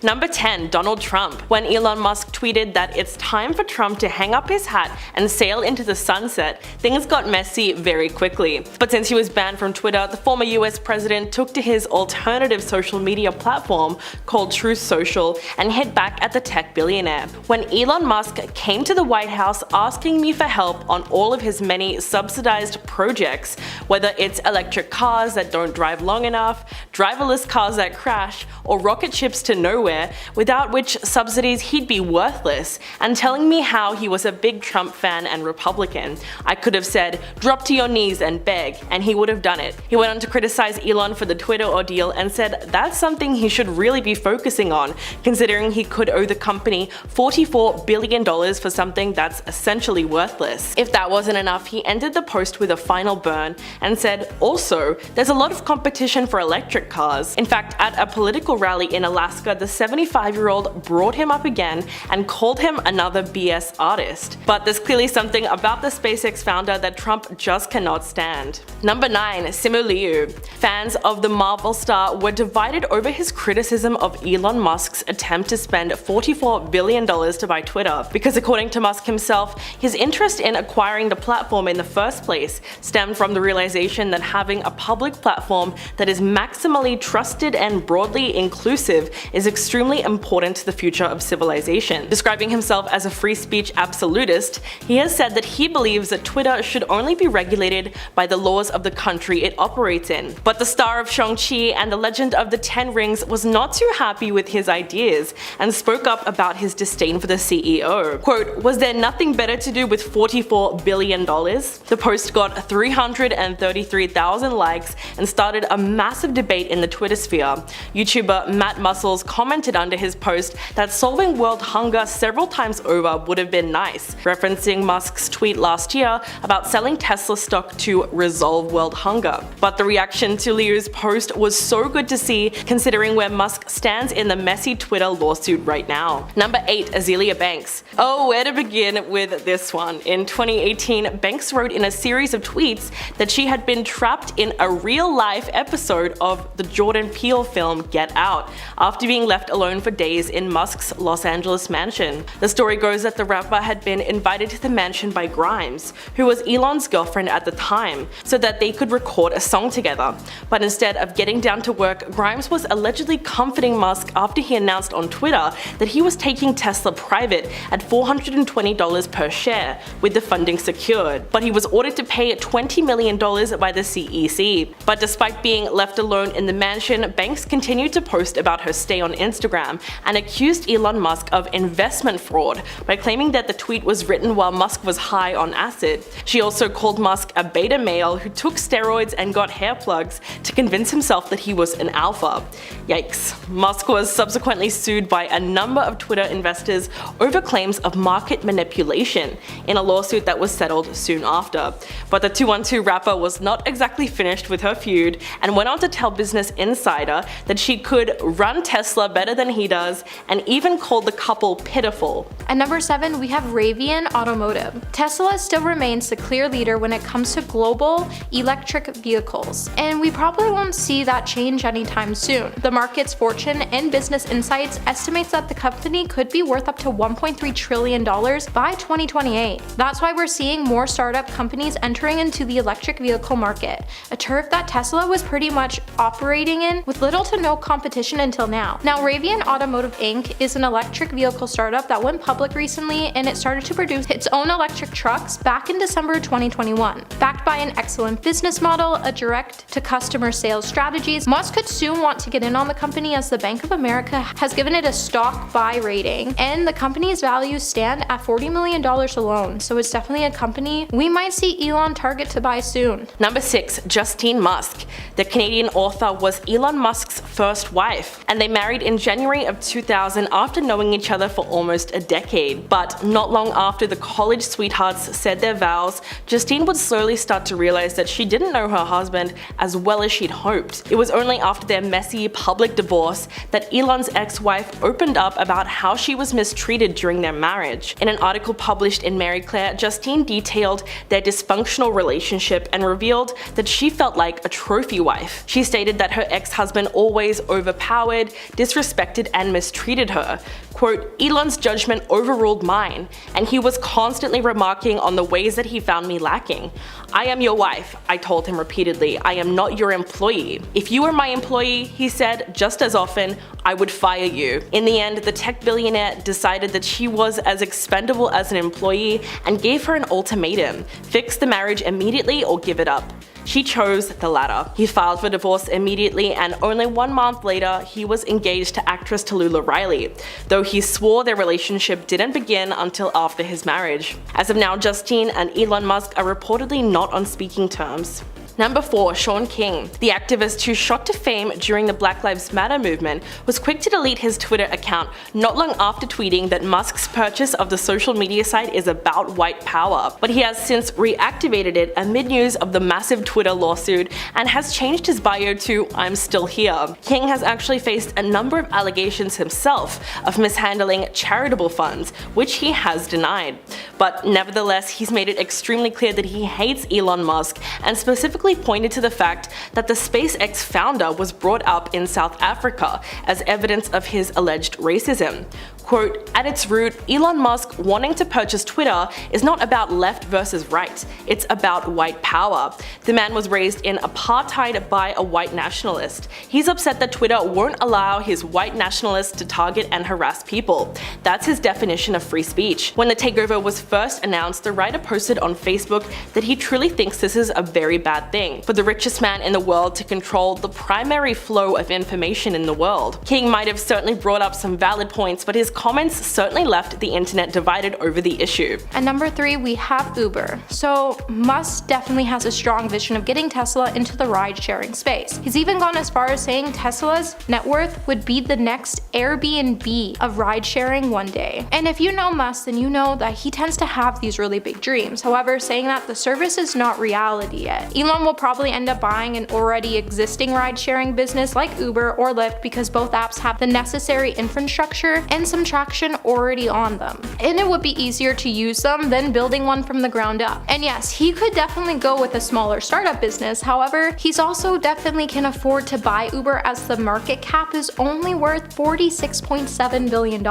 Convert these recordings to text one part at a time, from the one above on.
Number 10. Donald Trump. When Elon Musk tweeted that it's time for Trump to hang up his hat and sail into the sunset, things got messy very quickly. But since he was banned from Twitter, the former US president took to his alternative social media platform called Truth Social and hit back at the tech billionaire. When Elon Musk came to the White House asking me for help on all of his many subsidized projects, whether it's electric cars that don't drive long enough, driverless cars that crash, or rocket ships to nowhere, without which subsidies he'd be worthless, and telling me how he was a big Trump fan and Republican, I could have said, drop to your knees and beg, and he would have done it. He went on to criticize Elon for the Twitter ordeal and said that's something he should really be focusing on, considering he could owe the company $44 billion for something that's essentially worthless. If that wasn't enough, he ended the post with a final burn and said, also, there's a lot of competition for electric cars. In fact, at a political rally in Alaska, the 75-year-old brought him up again and called him another BS artist. But there's clearly something about the SpaceX founder that Trump just cannot stand. Number 9. Simu Liu. Fans of the Marvel star were divided over his criticism of Elon Musk's attempt to spend $44 billion to buy Twitter, because according to Musk himself, his interest in acquiring the platform in the first place stemmed from the realization that having a public platform that is maximally trusted and broadly inclusive is extremely important to the future of civilization. Describing himself as a free speech absolutist, he has said that he believes that Twitter should only be regulated by the laws of the country it operates in. But the star of Shang-Chi and the Legend of the Ten Rings was not too happy with his ideas and spoke up about his disdain for the CEO. Quote, was there nothing better to do with $44 billion? The post got 333,000 likes and started a massive debate in the Twitter sphere. YouTuber Matt Muscles commented under his post that solving world hunger several times over would have been nice, referencing Musk's tweet last year about selling Tesla stock to resolve world hunger. But the reaction to Liu's post was so good to see, considering where Musk stands in the messy Twitter lawsuit right now. Number 8. Azealia Banks. Oh, where to begin with this one? In 2018, Banks wrote in a series of tweets that she had been trapped in a real-life episode of the Jordan Peele film Get Out, after being left alone for days in Musk's Los Angeles mansion. The story goes that the rapper had been invited to the mansion by Grimes, who was Elon's girlfriend at the time, so that they could record a song together. But instead of getting down to work, Grimes was allegedly comforting Musk after he announced on Twitter that he was taking Tesla private at $420 per share, with the funding secured. But he was ordered to pay $20 million by the CEC. But despite being left alone in the mansion, Banks continued to post about her stay on Instagram and accused Elon Musk of investment fraud by claiming that the tweet was written while Musk was high on acid. She also called Musk a beta male who took steroids and got hair plugs to convince himself that he was an alpha. Yikes. Musk was subsequently sued by a number of Twitter investors over claims of market manipulation in a lawsuit that was settled soon after. But the 212 rapper was not exactly finished with her feud and went on to tell Business Insider that she could run Tesla better than he does, and even called the couple pitiful. At number 7, we have Rivian Automotive. Tesla still remains the clear leader when it comes to global electric vehicles, and we probably won't see that change anytime soon. The market's Fortune and Business Insights estimates that the company could be worth up to $1.3 trillion by 2028. That's why we're seeing more startup companies entering into the electric vehicle market, a turf that Tesla was pretty much operating in with little to no competition until now. Now, Rivian Automotive Inc. is an electric vehicle startup that went public recently, and it started to produce its own electric trucks back in December 2021. Backed by an excellent business model, a direct-to-customer sales strategies, Musk could soon want to get in on the company, as the Bank of America has given it a stock buy rating, and the company's values stand at $40 million alone, so it's definitely a company we might see Elon target to buy soon. Number 6. Justine Musk. The Canadian author was Elon Musk's first wife, and they married in January of 2000 after knowing each other for almost a decade. But not long after the college sweethearts said their vows, Justine would slowly start to realize that she didn't know her husband as well as she'd hoped. It was only after their messy public divorce that Elon's ex-wife opened up about how she was mistreated during their marriage. In an article published in Marie Claire, Justine detailed their dysfunctional relationship and revealed that she felt like a trophy wife. She stated that her ex-husband always overpowered, disrespected disrespected and mistreated her. Quote, Elon's judgment overruled mine, and he was constantly remarking on the ways that he found me lacking. I am your wife, I told him repeatedly. I am not your employee. If you were my employee, he said, just as often, I would fire you. In the end, the tech billionaire decided that she was as expendable as an employee and gave her an ultimatum: fix the marriage immediately or give it up. She chose the latter. He filed for divorce immediately, and only 1 month later, he was engaged to actress Tallulah Riley, though he swore their relationship didn't begin until after his marriage. As of now, Justine and Elon Musk are reportedly not on speaking terms. Number 4. Shaun King. The activist who shot to fame during the Black Lives Matter movement was quick to delete his Twitter account not long after tweeting that Musk's purchase of the social media site is about white power, but he has since reactivated it amid news of the massive Twitter lawsuit and has changed his bio to "I'm still here." King has actually faced a number of allegations himself of mishandling charitable funds, which he has denied. But nevertheless, he's made it extremely clear that he hates Elon Musk, and specifically pointed to the fact that the SpaceX founder was brought up in South Africa as evidence of his alleged racism. Quote, at its root, Elon Musk wanting to purchase Twitter is not about left versus right, it's about white power. The man was raised in apartheid by a white nationalist. He's upset that Twitter won't allow his white nationalists to target and harass people. That's his definition of free speech. When the takeover was first announced, the writer posted on Facebook that he truly thinks this is a very bad thing for the richest man in the world to control the primary flow of information in the world. King might have certainly brought up some valid points, but his comments certainly left the internet divided over the issue. At number 3, we have Uber. So Musk definitely has a strong vision of getting Tesla into the ride-sharing space. He's even gone as far as saying Tesla's net worth would be the next Airbnb of ride-sharing one day. And if you know Musk, then you know that he tends to have these really big dreams. However, saying that the service is not reality yet. Elon will probably end up buying an already existing ride-sharing business like Uber or Lyft because both apps have the necessary infrastructure and some traction already on them. And it would be easier to use them than building one from the ground up. And yes, he could definitely go with a smaller startup business. However, he's also definitely can afford to buy Uber as the market cap is only worth $46.7 billion.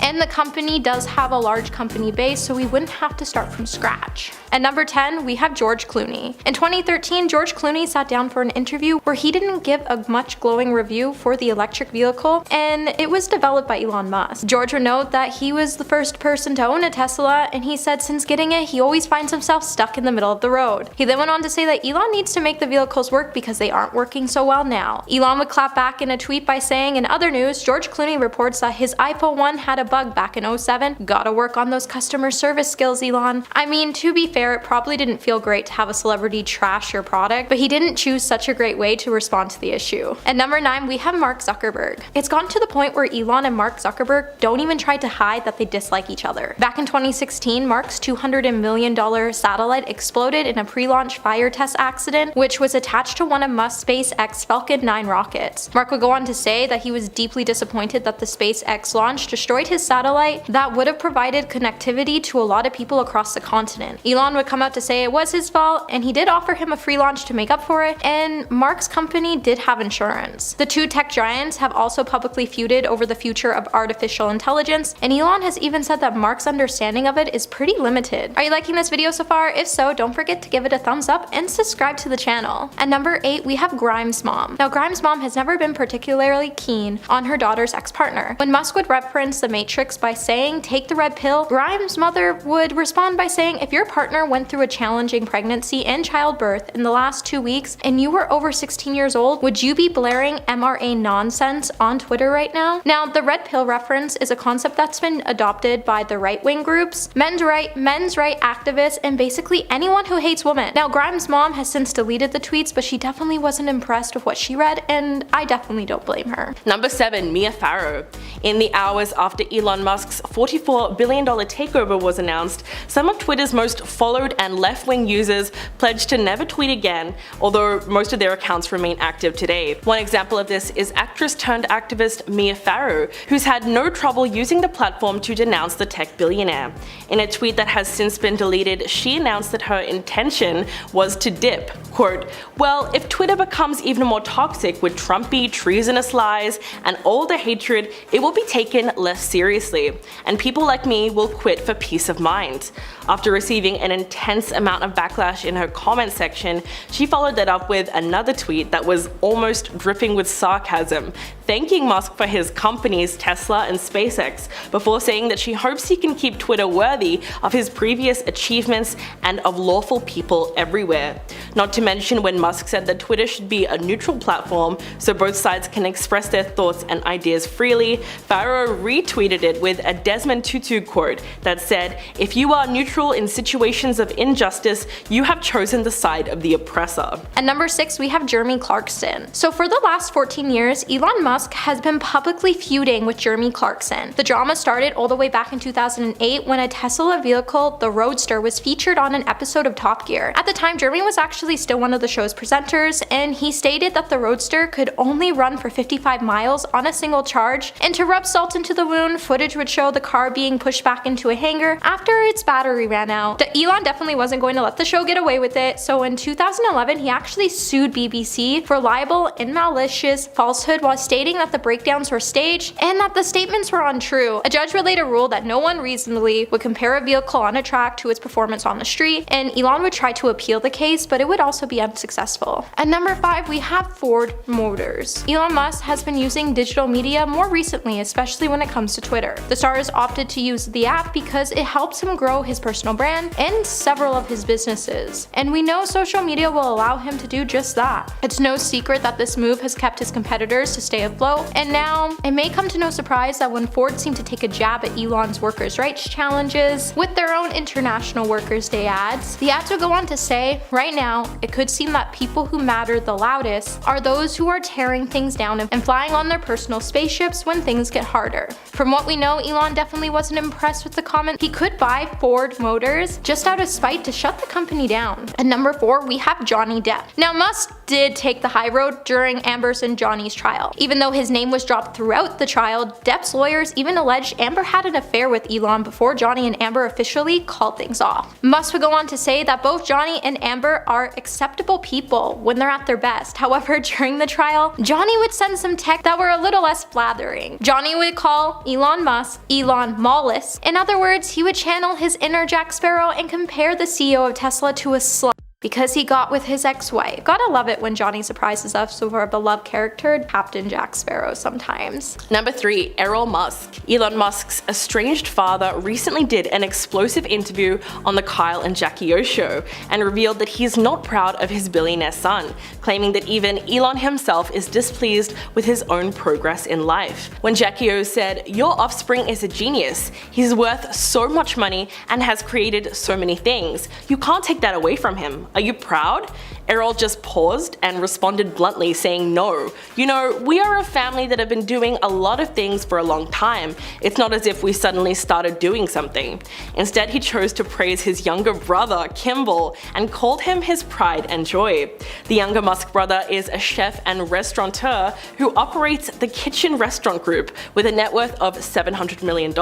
And the company does have a large company base, so we wouldn't have to start from scratch. At number 10, we have George Clooney. In 2013, George Clooney sat down for an interview where he didn't give a much glowing review for the electric vehicle, and it was developed by Elon Musk. George would note that he was the first person to own a Tesla, and he said since getting it, he always finds himself stuck in the middle of the road. He then went on to say that Elon needs to make the vehicles work because they aren't working so well now. Elon would clap back in a tweet by saying, in other news, George Clooney reports that his iPhone 1 had a bug back in 2007. Gotta work on those customer service skills, Elon. I mean, to be fair, it probably didn't feel great to have a celebrity trash your product, but he didn't choose such a great way to respond to the issue. At number 9, we have Mark Zuckerberg. It's gotten to the point where Elon and Mark Zuckerberg don't even try to hide that they dislike each other. Back in 2016, Mark's $200 million satellite exploded in a pre-launch fire test accident, which was attached to one of Musk's SpaceX Falcon 9 rockets. Mark would go on to say that he was deeply disappointed that the SpaceX launch destroyed his satellite that would have provided connectivity to a lot of people across the continent. Elon would come out to say it was his fault, and he did offer him a free launch to make up for it, and Mark's company did have insurance. The two tech giants have also publicly feuded over the future of artificial intelligence, and Elon has even said that Mark's understanding of it is pretty limited. Are you liking this video so far? If so, don't forget to give it a thumbs up and subscribe to the channel. At number 8, we have Grimes' mom. Now, Grimes' mom has never been particularly keen on her daughter's ex-partner. When Musk would reference The Matrix by saying, take the red pill, Grimes' mother would respond by saying, if your partner went through a challenging pregnancy and childbirth in the last 2 weeks and you were over 16 years old, would you be blaring MRA nonsense on Twitter right now? Now, the red pill reference is a concept that's been adopted by the right-wing groups, men's right activists, and basically anyone who hates women. Now, Grimes' mom has since deleted the tweets, but she definitely wasn't impressed with what she read, and I definitely don't blame her. Number 7, Mia Farrow. In the hours after Elon Musk's $44 billion takeover was announced, some of Twitter's most followed and left-wing users pledged to never tweet again, although most of their accounts remain active today. One example of this is actress-turned-activist Farrow, who's had no trouble using the platform to denounce the tech billionaire. In a tweet that has since been deleted, she announced that her intention was to dip. Quote, "Well, if Twitter becomes even more toxic with Trumpy, treasonous lies, and all the hatred, it will be taken less seriously, and people like me will quit for peace of mind." After receiving an intense amount of backlash in her comment section, she followed that up with another tweet that was almost dripping with sarcasm, thanking Musk for his companies Tesla and SpaceX, before saying that she hopes he can keep Twitter worthy of his previous achievements and of lawful people everywhere. Not to mention when Musk said that Twitter should be a neutral platform so both sides can express their thoughts and ideas freely, Farrow retweeted it with a Desmond Tutu quote that said, "If you are neutral in situations of injustice, you have chosen the side of the oppressor." At number 6, we have Jeremy Clarkson. So for the last 14 years, Elon Musk has been publicly feuding with Jeremy Clarkson. The drama started all the way back in 2008 when a Tesla vehicle, the Roadster, was featured on an episode of Top Gear. At the time, Jeremy was actually still one of the show's presenters, and he stated that the Roadster could only run for 55 miles on a single charge, and to rub salt into the wound, footage would show the car being pushed back into a hangar after its battery ran out. Elon definitely wasn't going to let the show get away with it, so in 2011 he actually sued BBC for libel and malicious falsehood while stating that the breakdowns were staged and that the statements were untrue. A judge would later rule that no one reasonably would compare a vehicle on a track to its performance on the street, and Elon would try to appeal the case, but it would also be unsuccessful. At number 5, we have Ford Motors. Elon Musk has been using digital media more recently, especially when it comes to Twitter. The star has opted to use the app because it helps him grow his personal brand and several of his businesses. And we know social media will allow him to do just that. It's no secret that this move has kept his competitors to stay afloat, and now it may come to no surprise that when Ford seemed to take a jab at Elon's workers' rights challenges with their own International Workers' Day ads, the ads would go on to say, right now, it could seem that people who matter the loudest are those who are tearing things down and flying on their personal spaceships when things get harder. From what we know, Elon definitely wasn't impressed with the comment. He could buy Ford Motors just out of spite to shut the company down. At number 4, we have Johnny Depp. Now, Musk did take the high road during Amber's and Johnny's trial. Even though his name was dropped throughout the trial, Depp's lawyers even alleged Amber had an affair with Elon before Johnny and Amber officially called things off. Musk would go on to say that both Johnny and Amber are acceptable people when they're at their best. However, during the trial, Johnny would send some texts that were a little less flattering. Johnny would call Elon Musk Elon Mollis. In other words, he would channel his inner Jack Sparrow and compare the CEO of Tesla to a slut because he got with his ex-wife. Gotta love it when Johnny surprises us with our beloved character, Captain Jack Sparrow sometimes. Number 3, Errol Musk. Elon Musk's estranged father recently did an explosive interview on the Kyle and Jackie O show and revealed that he's not proud of his billionaire son, claiming that even Elon himself is displeased with his own progress in life. When Jackie O said, "Your offspring is a genius. He's worth so much money and has created so many things. You can't take that away from him. Are you proud?" Errol just paused and responded bluntly, saying, "No. You know, we are a family that have been doing a lot of things for a long time. It's not as if we suddenly started doing something." Instead, he chose to praise his younger brother, Kimball, and called him his pride and joy. The younger Musk brother is a chef and restaurateur who operates the Kitchen Restaurant Group with a net worth of $700 million,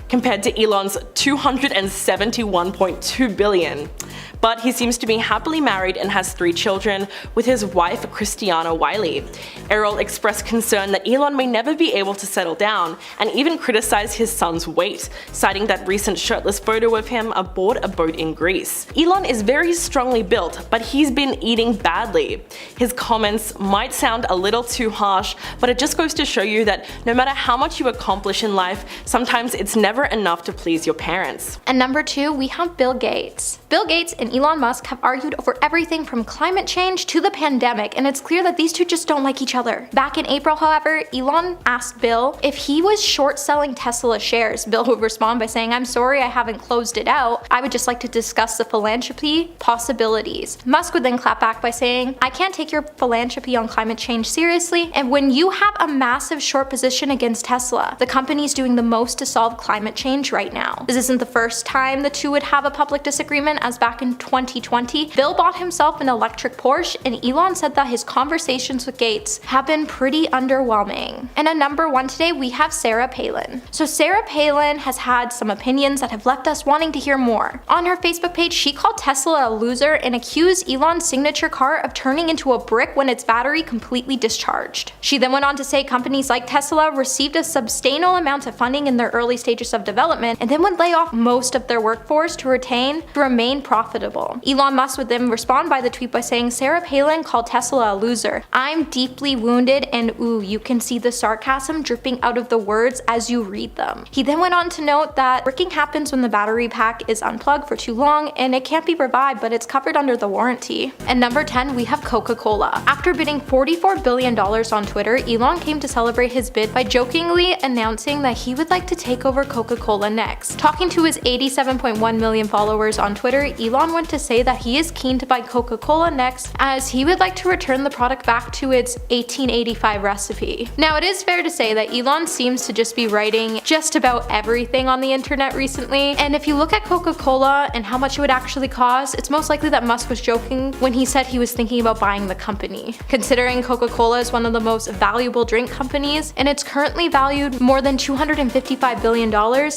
compared to Elon's $271.2 billion. But he seems to be happily married and has 3 children with his wife Christiana Wiley. Errol expressed concern that Elon may never be able to settle down and even criticized his son's weight, citing that recent shirtless photo of him aboard a boat in Greece. Elon is very strongly built, but he's been eating badly. His comments might sound a little too harsh, but it just goes to show you that no matter how much you accomplish in life, sometimes it's never enough to please your parents. And number 2, we have Bill Gates. Bill Gates and and Elon Musk have argued over everything from climate change to the pandemic, and it's clear that these two just don't like each other. Back in April, however, Elon asked Bill if he was short selling Tesla shares. Bill would respond by saying, "I'm sorry, I haven't closed it out. I would just like to discuss the philanthropy possibilities." Musk would then clap back by saying, "I can't take your philanthropy on climate change seriously, and when you have a massive short position against Tesla, the company's doing the most to solve climate change right now." This isn't the first time the two would have a public disagreement, as back in 2020, Bill bought himself an electric Porsche, and Elon said that his conversations with Gates have been pretty underwhelming. And at number 1 today, we have Sarah Palin. So Sarah Palin has had some opinions that have left us wanting to hear more. On her Facebook page, she called Tesla a loser and accused Elon's signature car of turning into a brick when its battery completely discharged. She then went on to say companies like Tesla received a substantial amount of funding in their early stages of development and then would lay off most of their workforce to remain profitable. Elon Musk would then respond by the tweet by saying, "Sarah Palin called Tesla a loser. I'm deeply wounded, and ooh, you can see the sarcasm dripping out of the words as you read them." He then went on to note that bricking happens when the battery pack is unplugged for too long and it can't be revived, but it's covered under the warranty. And number 10, we have Coca-Cola. After bidding $44 billion on Twitter, Elon came to celebrate his bid by jokingly announcing that he would like to take over Coca-Cola next. Talking to his 87.1 million followers on Twitter, Elon went to say that he is keen to buy Coca-Cola next, as he would like to return the product back to its 1885 recipe. Now, it is fair to say that Elon seems to just be writing just about everything on the internet recently, and if you look at Coca-Cola and how much it would actually cost, it's most likely that Musk was joking when he said he was thinking about buying the company. Considering Coca-Cola is one of the most valuable drink companies, and it's currently valued more than $255 billion,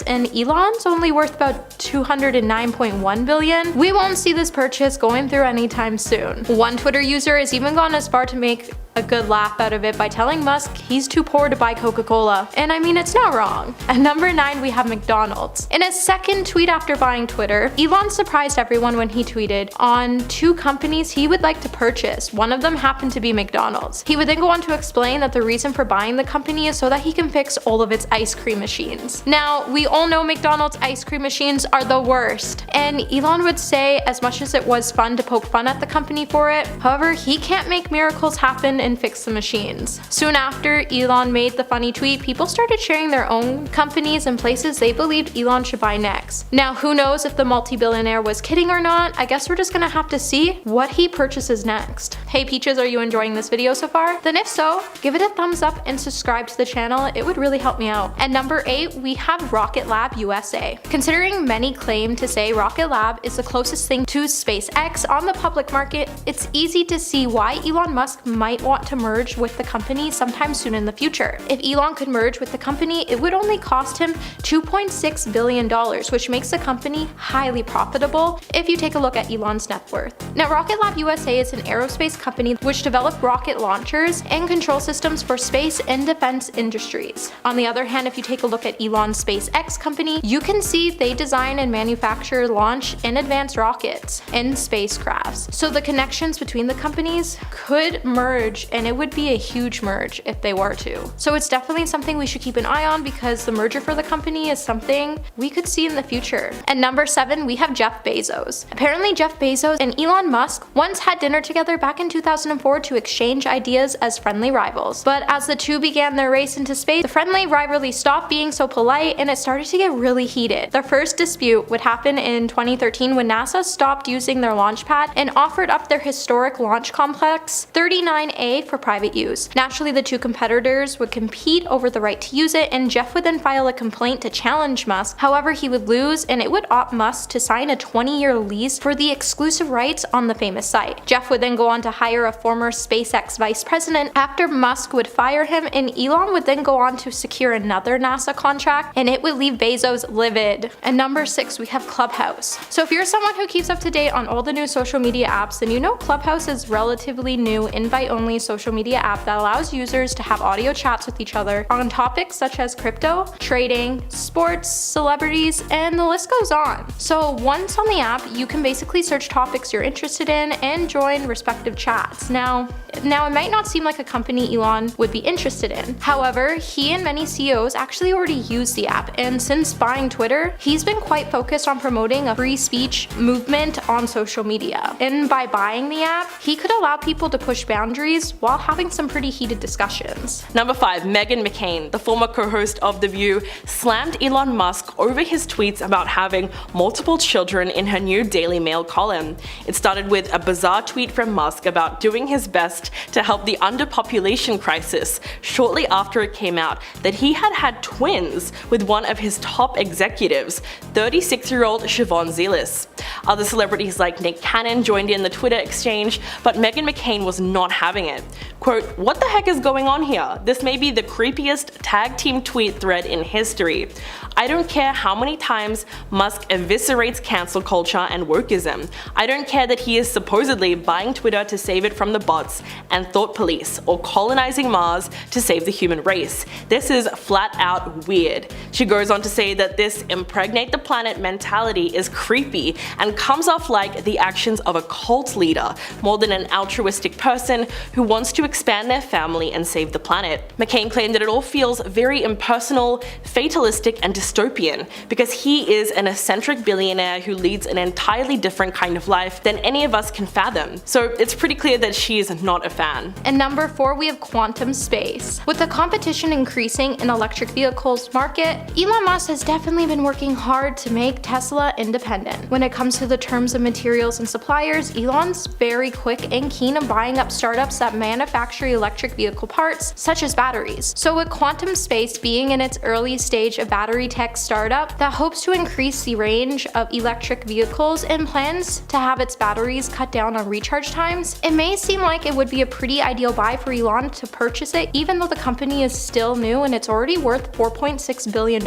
and Elon's only worth about $209.1 billion, we won't see this purchase going through anytime soon. One Twitter user has even gone as far to make a good laugh out of it by telling Musk he's too poor to buy Coca-Cola. And I mean, it's not wrong. At number 9, we have McDonald's. In his second tweet after buying Twitter, Elon surprised everyone when he tweeted on 2 companies he would like to purchase. One of them happened to be McDonald's. He would then go on to explain that the reason for buying the company is so that he can fix all of its ice cream machines. Now, we all know McDonald's ice cream machines are the worst, and Elon would say as much as it was fun to poke fun at the company for it, however, he can't make miracles happen and fix the machines. Soon after Elon made the funny tweet, people started sharing their own companies and places they believed Elon should buy next. Now, who knows if the multi-billionaire was kidding or not? I guess we're just gonna have to see what he purchases next. Hey Peaches, are you enjoying this video so far? Then if so, give it a thumbs up and subscribe to the channel, it would really help me out. At number 8, we have Rocket Lab USA. Considering many claim to say Rocket Lab is the closest thing to SpaceX on the public market, it's easy to see why Elon Musk might want to merge with the company sometime soon in the future. If Elon could merge with the company, it would only cost him $2.6 billion, which makes the company highly profitable if you take a look at Elon's net worth. Now, Rocket Lab USA is an aerospace company which developed rocket launchers and control systems for space and defense industries. On the other hand, if you take a look at Elon's SpaceX company, you can see they design and manufacture launch and advanced rockets and spacecrafts. So the connections between the companies could merge, and it would be a huge merge if they were to. So it's definitely something we should keep an eye on, because the merger for the company is something we could see in the future. At number 7, we have Jeff Bezos. Apparently Jeff Bezos and Elon Musk once had dinner together back in 2004 to exchange ideas as friendly rivals. But as the two began their race into space, the friendly rivalry stopped being so polite and it started to get really heated. Their first dispute would happen in 2013 when NASA stopped using their launch pad and offered up their historic launch complex 39A for private use. Naturally, the two competitors would compete over the right to use it, and Jeff would then file a complaint to challenge Musk. However, he would lose, and it would opt Musk to sign a 20-year lease for the exclusive rights on the famous site. Jeff would then go on to hire a former SpaceX vice president after Musk would fire him, and Elon would then go on to secure another NASA contract, and it would leave Bezos livid. At number 6, we have Clubhouse. So if you're someone who keeps up to date on all the new social media apps, then you know Clubhouse is relatively new invite-only social media app that allows users to have audio chats with each other on topics such as crypto, trading, sports, celebrities, and the list goes on. So once on the app, you can basically search topics you're interested in and join respective chats. Now it might not seem like a company Elon would be interested in. However, he and many CEOs actually already use the app, and since buying Twitter, he's been quite focused on promoting a free speech movement on social media. And by buying the app, he could allow people to push boundaries while having some pretty heated discussions. Number 5. Meghan McCain, the former co-host of The View, slammed Elon Musk over his tweets about having multiple children in her new Daily Mail column. It started with a bizarre tweet from Musk about doing his best to help the underpopulation crisis shortly after it came out that he had twins with one of his top executives, 36-year-old Siobhan Zilis. Other celebrities like Nick Cannon joined in the Twitter exchange, but Meghan McCain was not having it. Quote, "What the heck is going on here? This may be the creepiest tag team tweet thread in history. I don't care how many times Musk eviscerates cancel culture and wokeism. I don't care that he is supposedly buying Twitter to save it from the bots and thought police, or colonizing Mars to save the human race. This is flat out weird." She goes on to say that this impregnate the planet mentality is creepy and comes off like the actions of a cult leader more than an altruistic person who wants to expand their family and save the planet. McCain claimed that it all feels very impersonal, fatalistic, and dystopian because he is an eccentric billionaire who leads an entirely different kind of life than any of us can fathom. So it's pretty clear that she is not a fan. And number 4, we have quantum space. With the competition increasing in electric vehicles market, Elon Musk has definitely been working hard to make Tesla independent. When it comes to the terms of materials and suppliers, Elon's very quick and keen on buying up startups that manufacture electric vehicle parts, such as batteries. So with quantum space being in its early stage of battery tech startup that hopes to increase the range of electric vehicles and plans to have its batteries cut down on recharge times, it may seem like it would be a pretty ideal buy for Elon to purchase it, even though the company is still new and it's already worth $4.6 billion.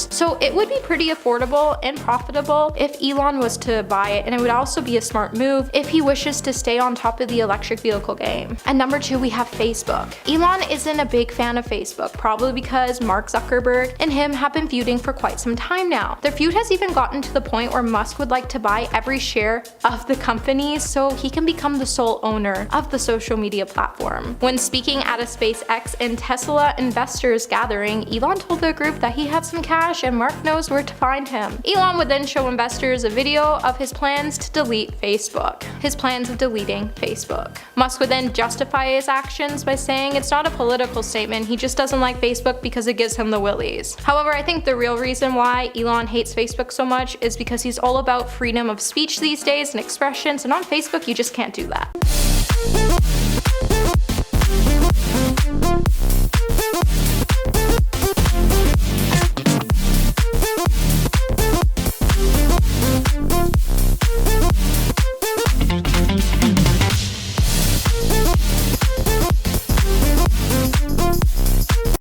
So it would be pretty affordable and profitable if Elon was to buy it, and it would also be a smart move if he wishes to stay on top of the electric vehicle game. And number 2, we have Facebook. Elon isn't a big fan of Facebook, probably because Mark Zuckerberg and him have been feuding for quite some time now. Their feud has even gotten to the point where Musk would like to buy every share of the company so he can become the sole owner of the social media platform. When speaking at a SpaceX and Tesla investors gathering, Elon told the group that he had some cash and Mark knows where to find him. Elon would then show investors a video of his plans to delete Facebook. His plans of deleting Facebook. Musk would then justify his actions by saying it's not a political statement, he just doesn't like Facebook because it gives him the willies. However, I think the real reason why Elon hates Facebook so much is because he's all about freedom of speech these days and expressions, and on Facebook you just can't do that.